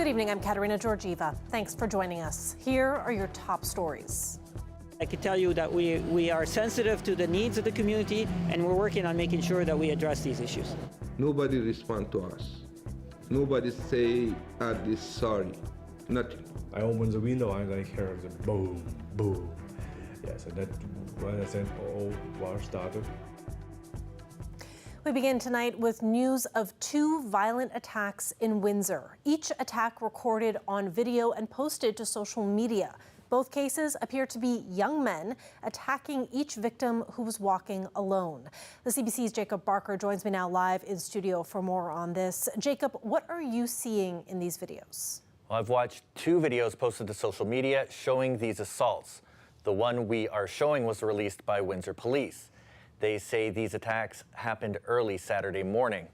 Good evening, I'm Katerina Georgieva. Thanks for joining us. Here are your top stories. I can tell you that we are sensitive to the needs of the community, and we're working on making sure that we address these issues. Nobody respond to us. Nobody say, this sorry. Nothing. I open the window and I hear the boom, boom. Yes, and that when I said, war started. We begin tonight with news of 2 violent attacks in Windsor. Each attack recorded on video and posted to social media. Both cases appear to be young men attacking each victim who was walking alone. The CBC's Jacob Barker joins me now live in studio for more on this. Jacob, what are you seeing in these videos? Well, I've watched 2 videos posted to social media showing these assaults. The one we are showing was released by Windsor Police. They say these attacks happened early Saturday morning.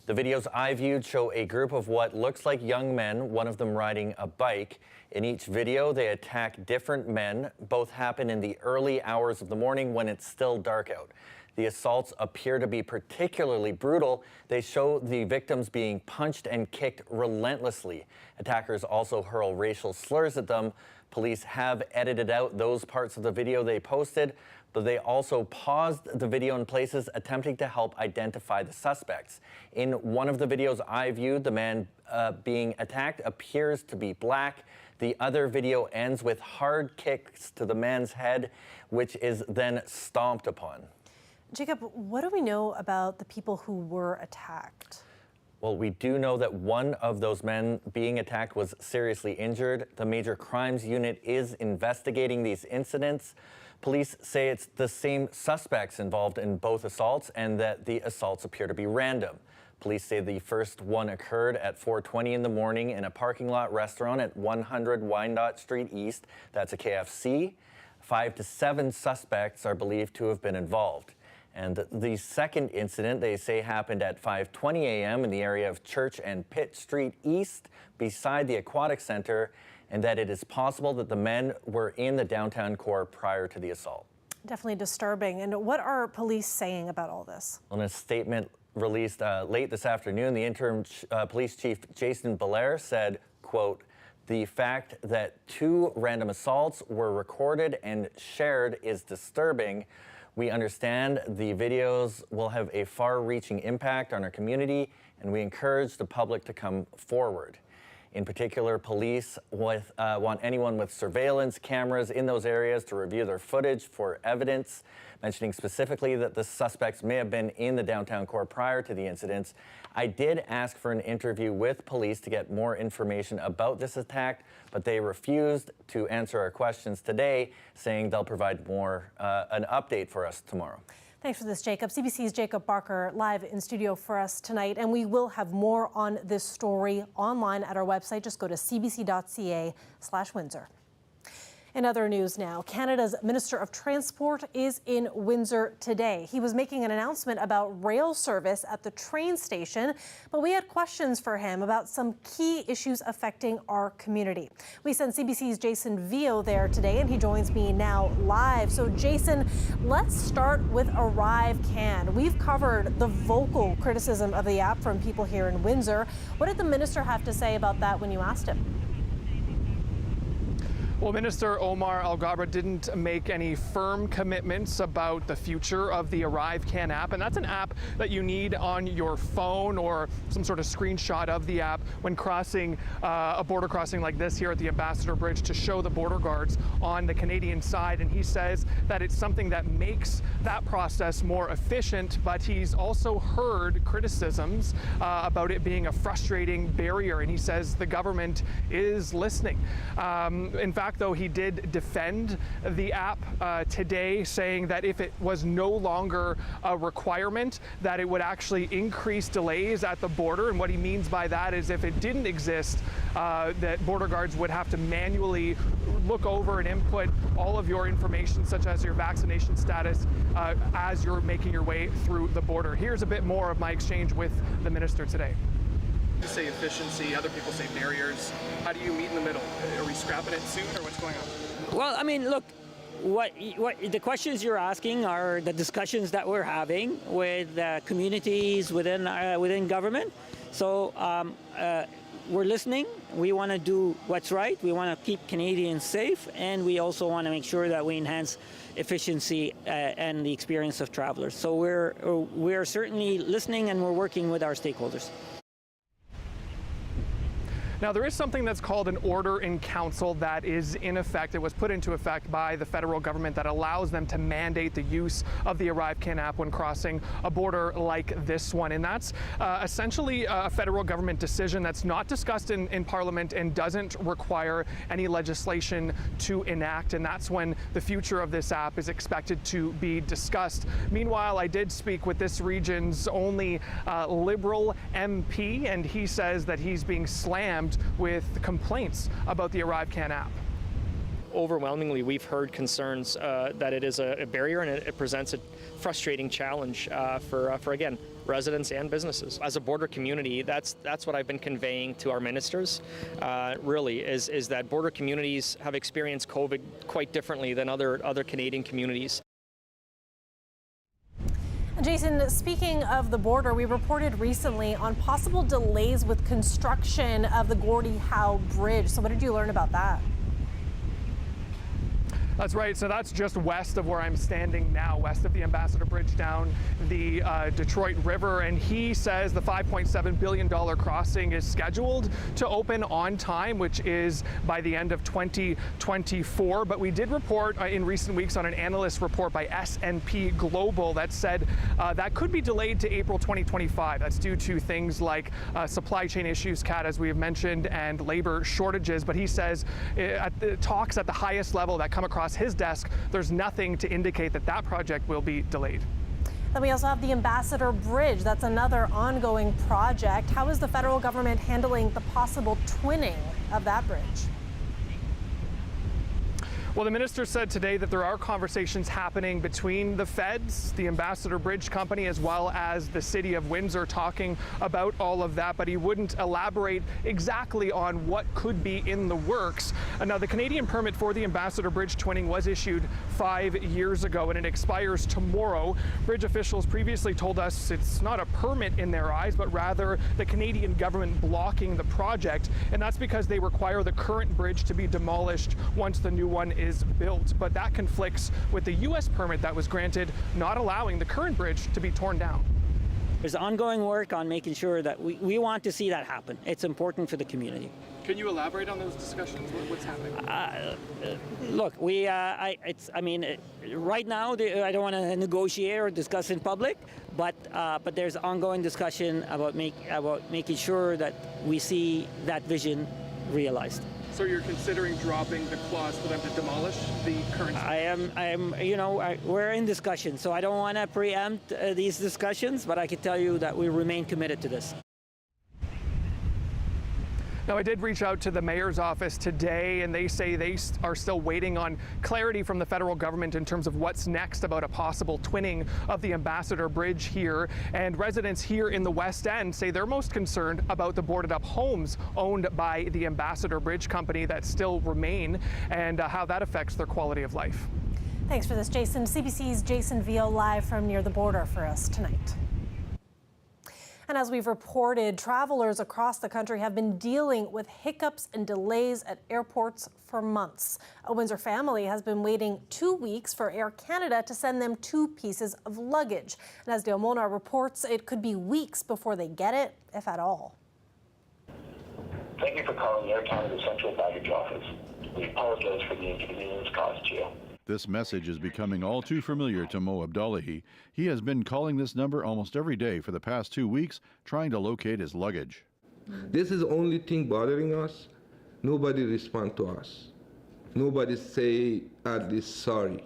The videos I viewed show a group of what looks like young men, one of them riding a bike. In each video, they attack different men. Both happen in the early hours of the morning when it's still dark out. The assaults appear to be particularly brutal. They show the victims being punched and kicked relentlessly. Attackers also hurl racial slurs at them. Police have edited out those parts of the video they posted, but they also paused the video in places attempting to help identify the suspects. In one of the videos I viewed, the man being attacked appears to be black. The other video ends with hard kicks to the man's head, which is then stomped upon. Jacob, what do we know about the people who were attacked? Well, we do know that one of those men being attacked was seriously injured. The Major Crimes Unit is investigating these incidents. Police say it's the same suspects involved in both assaults and that the assaults appear to be random. Police say the first one occurred at 4:20 in the morning in a parking lot restaurant at 100 Wyandotte Street East. That's a KFC. 5 to 7 suspects are believed to have been involved. And the second incident, they say, happened at 5:20 a.m. in the area of Church and Pitt Street East beside the Aquatic Center, and that it is possible that the men were in the downtown core prior to the assault. Definitely disturbing. And what are police saying about all this? In a statement released late this afternoon, the interim police chief, Jason Belair, said, quote, "The fact that 2 random assaults were recorded and shared is disturbing. We understand the videos will have a far-reaching impact on our community, and we encourage the public to come forward." In particular, police want anyone with surveillance cameras in those areas to review their footage for evidence, mentioning specifically that the suspects may have been in the downtown core prior to the incidents. I did ask for an interview with police to get more information about this attack, but they refused to answer our questions today, saying they'll provide an update for us tomorrow. Thanks for this, Jacob. CBC's Jacob Barker live in studio for us tonight, and we will have more on this story online at our website. Just go to cbc.ca/Windsor. In other news now, Canada's Minister of Transport is in Windsor today. He was making an announcement about rail service at the train station, but we had questions for him about some key issues affecting our community. We sent CBC's Jason Vio there today, and he joins me now live. So Jason, let's start with Arrive Can. We've covered the vocal criticism of the app from people here in Windsor. What did the minister have to say about that when you asked him? Well, Minister Omar Al-Ghabra didn't make any firm commitments about the future of the Arrive Can app, and that's an app that you need on your phone or some sort of screenshot of the app when crossing a border crossing like this here at the Ambassador Bridge to show the border guards on the Canadian side. And he says that it's something that makes that process more efficient, but he's also heard criticisms about it being a frustrating barrier, and he says the government is listening. In fact, though, he did defend the app today, saying that if it was no longer a requirement, that it would actually increase delays at the border. And what he means by that is if it didn't exist, that border guards would have to manually look over and input all of your information, such as your vaccination status, as you're making your way through the border. Here's a bit more of my exchange with the minister today. You say efficiency, other people say barriers. How do you meet in the middle? Are we scrapping it soon, or what's going on? Well, I mean, look, what the questions you're asking are the discussions that we're having with communities within government. So we're listening. We want to do what's right. We want to keep Canadians safe, and we also want to make sure that we enhance efficiency and the experience of travelers. So we're certainly listening, and we're working with our stakeholders. Now, there is something that's called an order in council that is in effect. It was put into effect by the federal government that allows them to mandate the use of the ArriveCAN app when crossing a border like this one. And that's essentially a federal government decision that's not discussed in Parliament and doesn't require any legislation to enact. And that's when the future of this app is expected to be discussed. Meanwhile, I did speak with this region's only Liberal MP, and he says that he's being slammed with complaints about the ArriveCAN app. Overwhelmingly, we've heard concerns that it is a barrier and it presents a frustrating challenge for again, residents and businesses. As a border community, that's what I've been conveying to our ministers, really, is that border communities have experienced COVID quite differently than other Canadian communities. Jason, speaking of the border, we reported recently on possible delays with construction of the Gordie Howe Bridge. So what did you learn about that? That's right. So that's just west of where I'm standing now, west of the Ambassador Bridge down the Detroit River. And he says the $5.7 billion crossing is scheduled to open on time, which is by the end of 2024. But we did report in recent weeks on an analyst report by S&P Global that said that could be delayed to April 2025. That's due to things like supply chain issues, Kat, as we have mentioned, and labor shortages. But he says at the talks at the highest level that come across his desk, there's nothing to indicate that that project will be delayed. Then we also have the Ambassador Bridge. That's another ongoing project. How is the federal government handling the possible twinning of that bridge? Well, the minister said today that there are conversations happening between the feds, the Ambassador Bridge Company, as well as the city of Windsor, talking about all of that, but he wouldn't elaborate exactly on what could be in the works. Now, the Canadian permit for the Ambassador Bridge twinning was issued 5 years ago, and it expires tomorrow. Bridge officials previously told us it's not a permit in their eyes, but rather the Canadian government blocking the project, and that's because they require the current bridge to be demolished once the new one is built. But that conflicts with the U.S. permit that was granted, not allowing the current bridge to be torn down. There's ongoing work on making sure that we want to see that happen. It's important for the community. Can you elaborate on those discussions? What's happening? Look, right now I don't want to negotiate or discuss in public, but there's ongoing discussion about making sure that we see that vision realized. So you're considering dropping the clause for them to demolish the current? We're in discussion, so I don't want to preempt these discussions, but I can tell you that we remain committed to this. Now, I did reach out to the mayor's office today, and they say they are still waiting on clarity from the federal government in terms of what's next about a possible twinning of the Ambassador Bridge here. And residents here in the West End say they're most concerned about the boarded up homes owned by the Ambassador Bridge Company that still remain, and how that affects their quality of life. Thanks for this, Jason. CBC's Jason Veal live from near the border for us tonight. And as we've reported, travelers across the country have been dealing with hiccups and delays at airports for months. A Windsor family has been waiting 2 weeks for Air Canada to send them 2 pieces of luggage. And as Dale Molnar reports, it could be weeks before they get it, if at all. Thank you for calling Air Canada Central Baggage Office. We apologize for the inconvenience caused to you. This message is becoming all too familiar to Mo Abdullahi. He has been calling this number almost every day for the past 2 weeks, trying to locate his luggage. This is the only thing bothering us. Nobody respond to us. Nobody say at this sorry.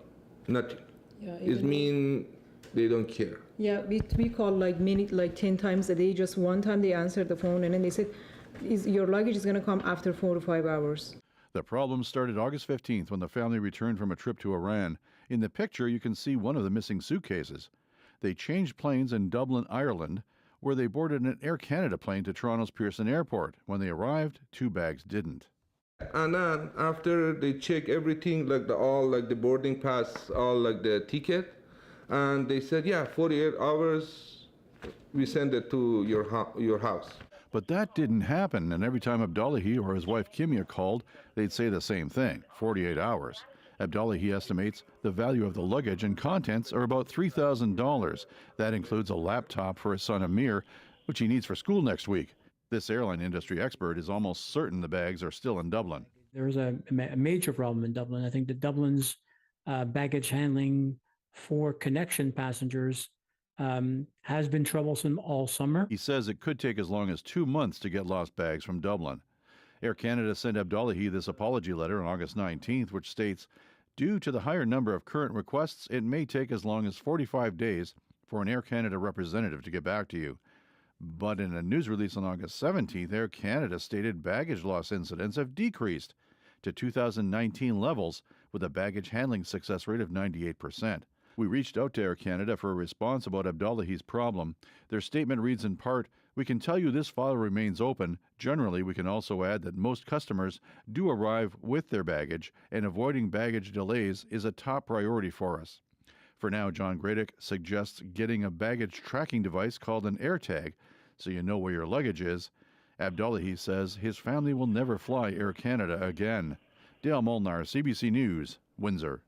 Nothing. Yeah, it mean they don't care. Yeah, we call like 10 times a day. Just one time they answered the phone and then they said, your luggage is going to come after 4 to 5 hours. The problem started August 15th when the family returned from a trip to Iran. In the picture, you can see one of the missing suitcases. They changed planes in Dublin, Ireland, where they boarded an Air Canada plane to Toronto's Pearson Airport. When they arrived, 2 bags didn't. And then after they check everything, like the boarding pass, all like the ticket, and they said, yeah, 48 hours, we send it to your house. But that didn't happen, and every time Abdullahi or his wife Kimya called, they'd say the same thing, 48 hours. Abdullahi estimates the value of the luggage and contents are about $3,000. That includes a laptop for his son Amir, which he needs for school next week. This airline industry expert is almost certain the bags are still in Dublin. There's a major problem in Dublin. I think that Dublin's baggage handling for connection passengers has been troublesome all summer. He says it could take as long as 2 months to get lost bags from Dublin. Air Canada sent Abdullahi this apology letter on August 19th, which states, due to the higher number of current requests, it may take as long as 45 days for an Air Canada representative to get back to you. But in a news release on August 17th, Air Canada stated baggage loss incidents have decreased to 2019 levels with a baggage handling success rate of 98%. We reached out to Air Canada for a response about Abdullahi's problem. Their statement reads in part, "We can tell you this file remains open. Generally, we can also add that most customers do arrive with their baggage, and avoiding baggage delays is a top priority for us." For now, John Gradick suggests getting a baggage tracking device called an AirTag so you know where your luggage is. Abdullahi says his family will never fly Air Canada again. Dale Molnar, CBC News, Windsor.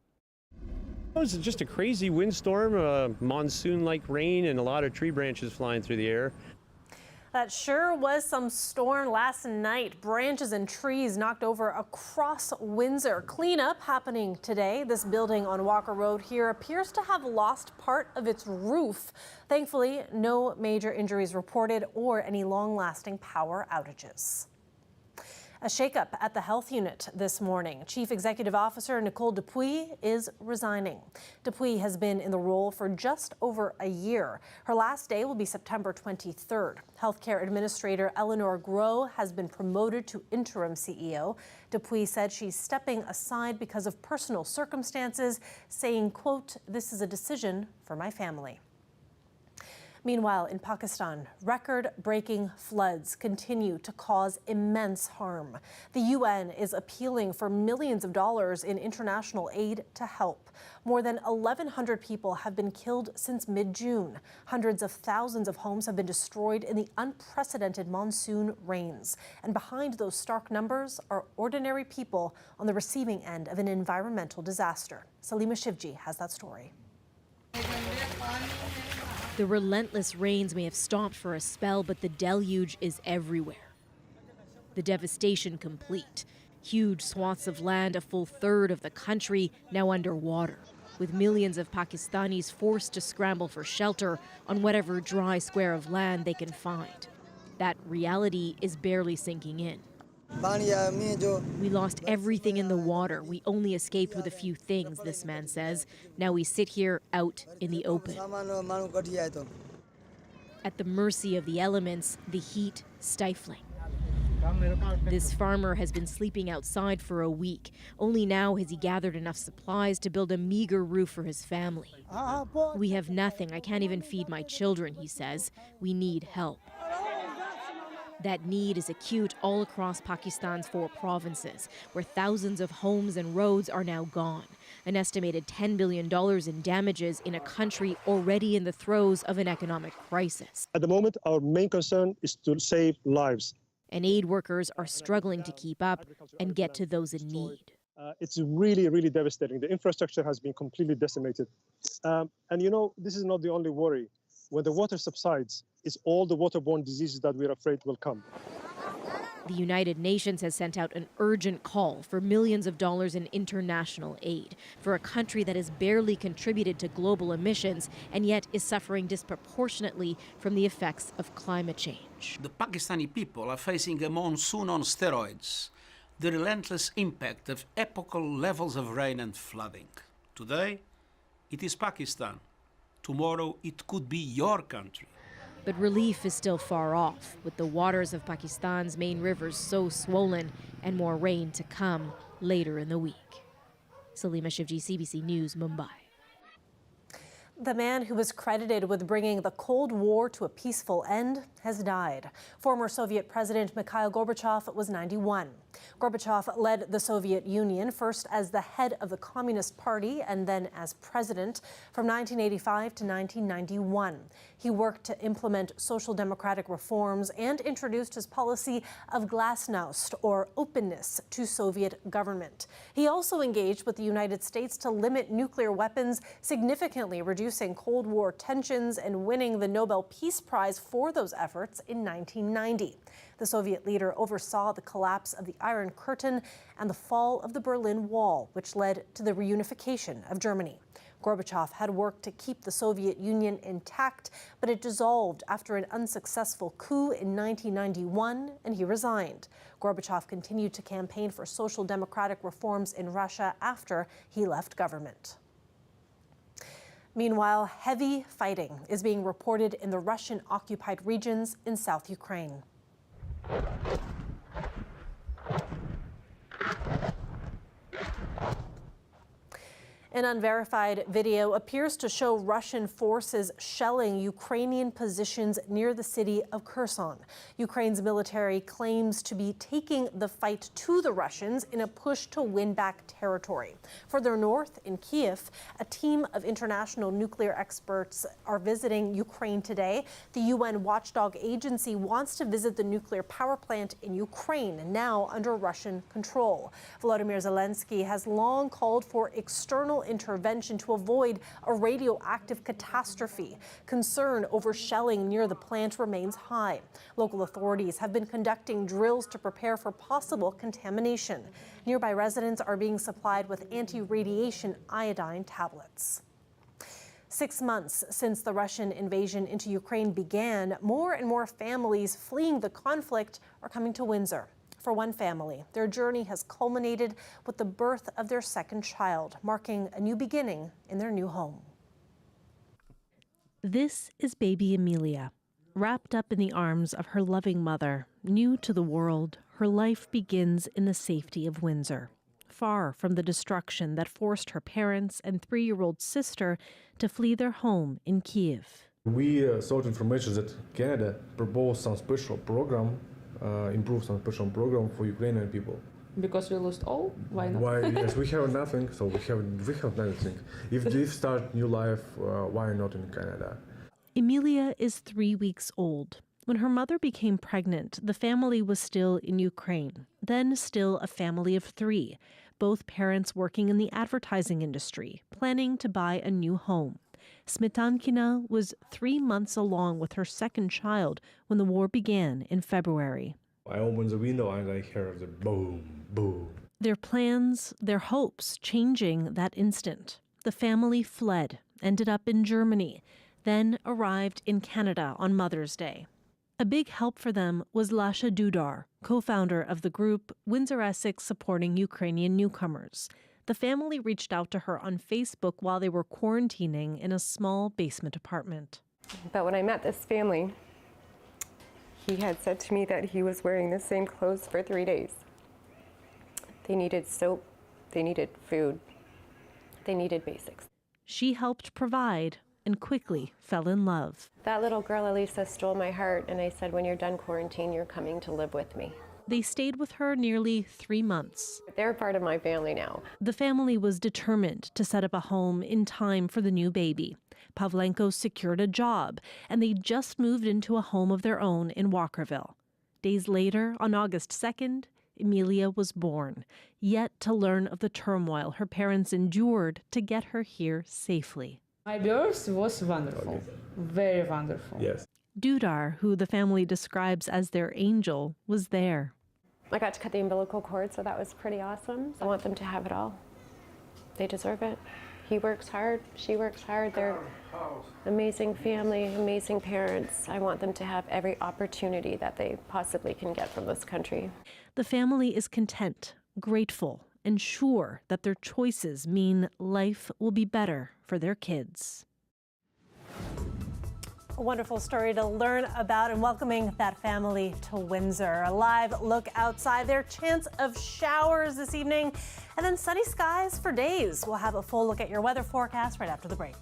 It was just a crazy windstorm, monsoon-like rain, and a lot of tree branches flying through the air. That sure was some storm last night. Branches and trees knocked over across Windsor. Cleanup happening today. This building on Walker Road here appears to have lost part of its roof. Thankfully, no major injuries reported or any long-lasting power outages. A shakeup at the health unit this morning. Chief Executive Officer Nicole Dupuy is resigning. Dupuy has been in the role for just over a year. Her last day will be September 23rd. Healthcare Administrator Eleanor Groh has been promoted to interim CEO. Dupuy said she's stepping aside because of personal circumstances, saying, quote, "This is a decision for my family." Meanwhile, in Pakistan, record-breaking floods continue to cause immense harm. The UN is appealing for millions of dollars in international aid to help. More than 1,100 people have been killed since mid-June. Hundreds of thousands of homes have been destroyed in the unprecedented monsoon rains. And behind those stark numbers are ordinary people on the receiving end of an environmental disaster. Salima Shivji has that story. The relentless rains may have stopped for a spell, but the deluge is everywhere. The devastation complete. Huge swaths of land, a full third of the country, now underwater, with millions of Pakistanis forced to scramble for shelter on whatever dry square of land they can find. That reality is barely sinking in. We lost everything in the water. We only escaped with a few things, this man says. Now we sit here out in the open. At the mercy of the elements, the heat stifling. This farmer has been sleeping outside for a week. Only now has he gathered enough supplies to build a meager roof for his family. We have nothing. I can't even feed my children, he says. We need help. That need is acute all across Pakistan's 4 provinces, where thousands of homes and roads are now gone. An estimated $10 billion in damages in a country already in the throes of an economic crisis. At the moment, our main concern is to save lives. And aid workers are struggling to keep up and get to those in need. It's really, really devastating. The infrastructure has been completely decimated. And you know, this is not the only worry. When the water subsides, it's all the waterborne diseases that we're afraid will come. The United Nations has sent out an urgent call for millions of dollars in international aid for a country that has barely contributed to global emissions and yet is suffering disproportionately from the effects of climate change. The Pakistani people are facing a monsoon on steroids, the relentless impact of epochal levels of rain and flooding. Today, it is Pakistan. Tomorrow, it could be your country. But relief is still far off, with the waters of Pakistan's main rivers so swollen and more rain to come later in the week. Salima Shivji, CBC News, Mumbai. The man who was credited with bringing the Cold War to a peaceful end has died. Former Soviet President Mikhail Gorbachev was 91. Gorbachev led the Soviet Union first as the head of the Communist Party and then as president from 1985 to 1991. He worked to implement social democratic reforms and introduced his policy of glasnost, or openness, to Soviet government. He also engaged with the United States to limit nuclear weapons, significantly reducing Cold War tensions and winning the Nobel Peace Prize for those efforts in 1990. The Soviet leader oversaw the collapse of the Iron Curtain and the fall of the Berlin Wall, which led to the reunification of Germany. Gorbachev had worked to keep the Soviet Union intact, but it dissolved after an unsuccessful coup in 1991, and he resigned. Gorbachev continued to campaign for social democratic reforms in Russia after he left government. Meanwhile, heavy fighting is being reported in the Russian-occupied regions in South Ukraine. An unverified video appears to show Russian forces shelling Ukrainian positions near the city of Kherson. Ukraine's military claims to be taking the fight to the Russians in a push to win back territory. Further north, in Kyiv, a team of international nuclear experts are visiting Ukraine today. The UN watchdog agency wants to visit the nuclear power plant in Ukraine, now under Russian control. Volodymyr Zelensky has long called for external intervention to avoid a radioactive catastrophe. Concern over shelling near the plant remains high. Local authorities have been conducting drills to prepare for possible contamination. Nearby residents are being supplied with anti-radiation iodine tablets. 6 months since the Russian invasion into Ukraine began, more and more families fleeing the conflict are coming to Windsor. For one family, their journey has culminated with the birth of their second child, marking a new beginning in their new home. This is baby Amelia. Wrapped up in the arms of her loving mother, new to the world, her life begins in the safety of Windsor, far from the destruction that forced her parents and 3-year-old sister to flee their home in Kyiv. We sought information that Canada proposed some special program, improve some special program for Ukrainian people. Because we lost all? Why not? Why? Yes, we have nothing, so we have nothing. If they start new life, why not in Canada? Emilia is 3 weeks old. When her mother became pregnant, the family was still in Ukraine, then still a family of 3, both parents working in the advertising industry, planning to buy a new home. Smetankina was 3 months along with her second child when the war began in February. I opened the window and I heard the boom, boom. Their plans, their hopes changing that instant. The family fled, ended up in Germany, then arrived in Canada on Mother's Day. A big help for them was Lasha Dudar, co-founder of the group Windsor Essex Supporting Ukrainian Newcomers. The family reached out to her on Facebook while they were quarantining in a small basement apartment. But when I met this family, he had said to me that he was wearing the same clothes for 3 days. They needed soap, they needed food, they needed basics. She helped provide and quickly fell in love. That little girl, Elisa, stole my heart, and I said, when you're done quarantine, you're coming to live with me. They stayed with her nearly 3 months. They're part of my family now. The family was determined to set up a home in time for the new baby. Pavlenko secured a job, and they just moved into a home of their own in Walkerville. Days later, on August 2nd, Emilia was born, yet to learn of the turmoil her parents endured to get her here safely. My birth was wonderful, very wonderful. Yes. Dudar, who the family describes as their angel, was there. I got to cut the umbilical cord, so that was pretty awesome. I want them to have it all. They deserve it. He works hard, she works hard. They're amazing family, amazing parents. I want them to have every opportunity that they possibly can get from this country. The family is content, grateful, and sure that their choices mean life will be better for their kids. A wonderful story to learn about, and welcoming that family to Windsor. A live look outside. Their chance of showers this evening, and then sunny skies for days. We'll have a full look at your weather forecast right after the break.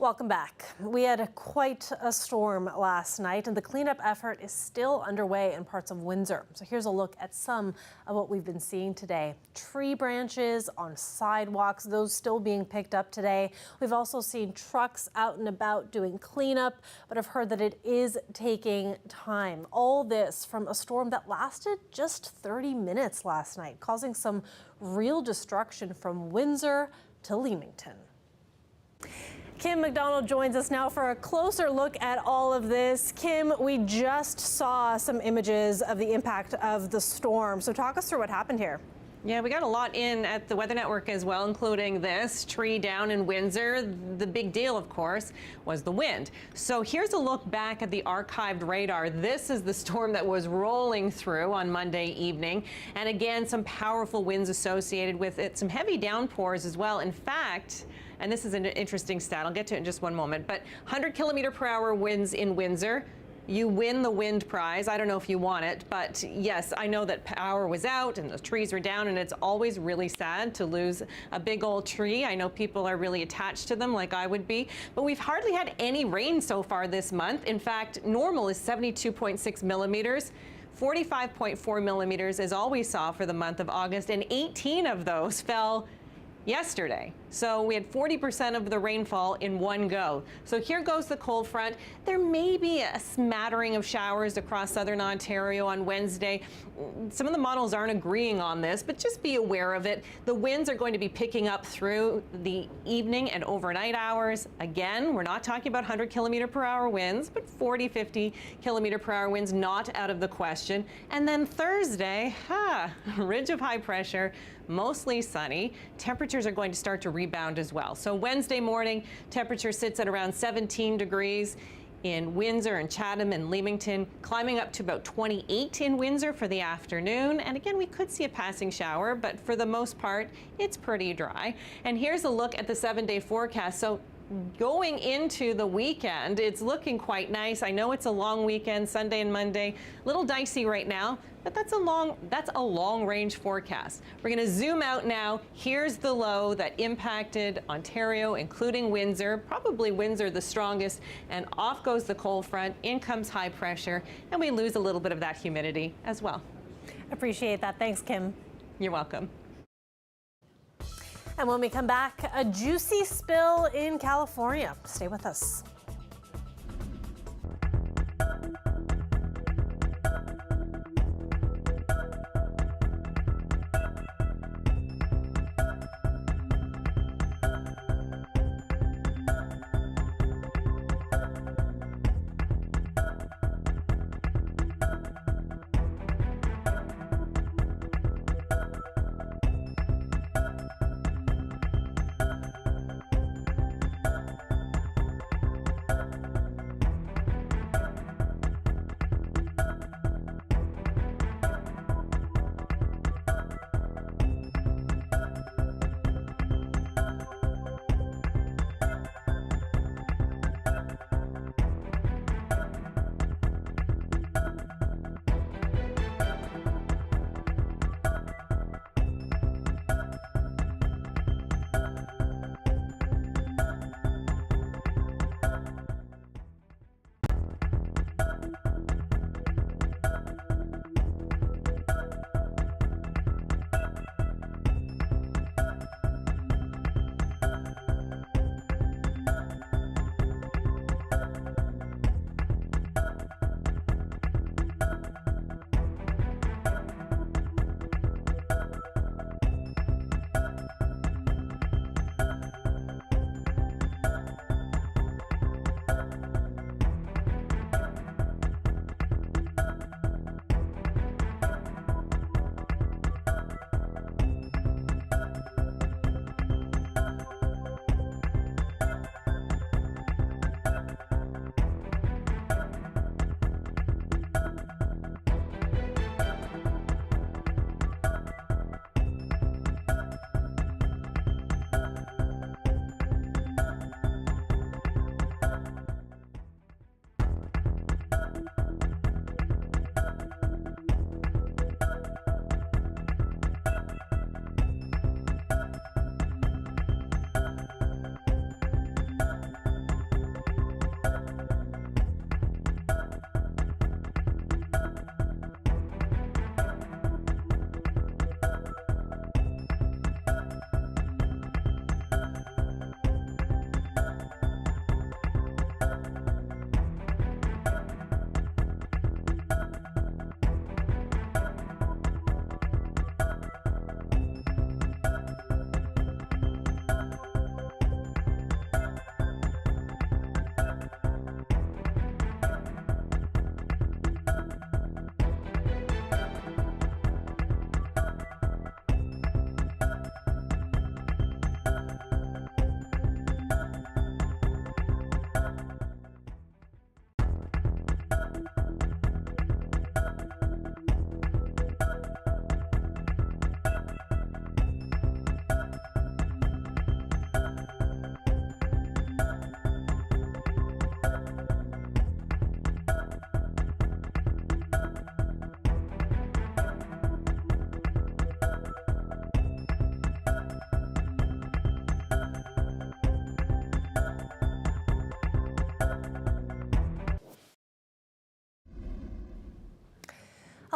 Welcome back. We had quite a storm last night, and the cleanup effort is still underway in parts of Windsor. So here's a look at some of what we've been seeing today. Tree branches on sidewalks, those still being picked up today. We've also seen trucks out and about doing cleanup, but I've heard that it is taking time. All this from a storm that lasted just 30 minutes last night, causing some real destruction from Windsor to Leamington. Kim McDonald joins us now for a closer look at all of this. Kim, we just saw some images of the impact of the storm. So talk us through what happened here. Yeah, we got a lot in at the Weather Network as well, including this tree down in Windsor. The big deal, of course, was the wind. So here's a look back at the archived radar. This is the storm that was rolling through on Monday evening. And again, some powerful winds associated with it, some heavy downpours as well. In fact, and this is an interesting stat, I'll get to it in just one moment, but 100-kilometer-per-hour winds in Windsor. You win the wind prize. I don't know if you want it, but yes, I know that power was out and the trees were down, and it's always really sad to lose a big old tree. I know people are really attached to them like I would be, but we've hardly had any rain so far this month. In fact, normal is 72.6 millimeters. 45.4 millimeters is all we saw for the month of August, and 18 of those fell yesterday. So we had 40% of the rainfall in one go. So here goes the cold front. There may be a smattering of showers across southern Ontario on Wednesday. Some of the models aren't agreeing on this, but just be aware of it. The winds are going to be picking up through the evening and overnight hours. Again, we're not talking about 100-kilometer-per-hour winds, but 40, 50-kilometer-per-hour winds not out of the question. And then Thursday, ridge of high pressure, mostly sunny. Temperatures are going to start to rebound as well. So Wednesday morning, temperature sits at around 17 degrees in Windsor and Chatham and Leamington, climbing up to about 28 in Windsor for the afternoon. And again, we could see a passing shower, but for the most part, it's pretty dry. And here's a look at the 7-day forecast. So going into the weekend, it's looking quite nice. I know it's a long weekend, Sunday and Monday, a little dicey right now, but that's a long range forecast. We're going to zoom out now. Here's the low that impacted Ontario, including Windsor, probably Windsor the strongest, and off goes the cold front, in comes high pressure, and we lose a little bit of that humidity as well. Appreciate that. Thanks, Kim. You're welcome. And when we come back, a juicy spill in California. Stay with us.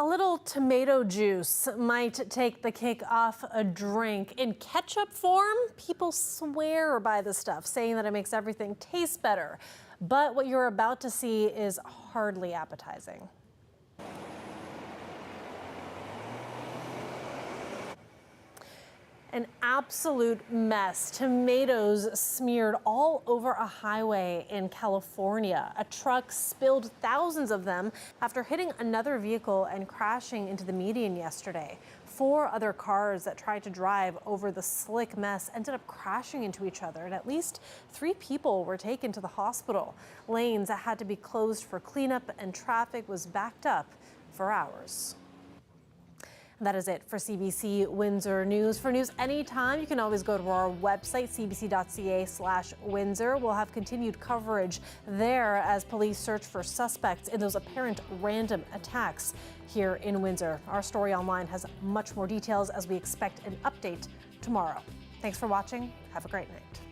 A little tomato juice might take the kick off a drink. In ketchup form, people swear by the stuff, saying that it makes everything taste better. But what you're about to see is hardly appetizing. An absolute mess. Tomatoes smeared all over a highway in California. A truck spilled thousands of them after hitting another vehicle and crashing into the median yesterday. 4 other cars that tried to drive over the slick mess ended up crashing into each other, and at least 3 people were taken to the hospital. Lanes that had to be closed for cleanup, and traffic was backed up for hours. That is it for CBC Windsor News. For news anytime, you can always go to our website, cbc.ca/Windsor. We'll have continued coverage there as police search for suspects in those apparent random attacks here in Windsor. Our story online has much more details as we expect an update tomorrow. Thanks for watching. Have a great night.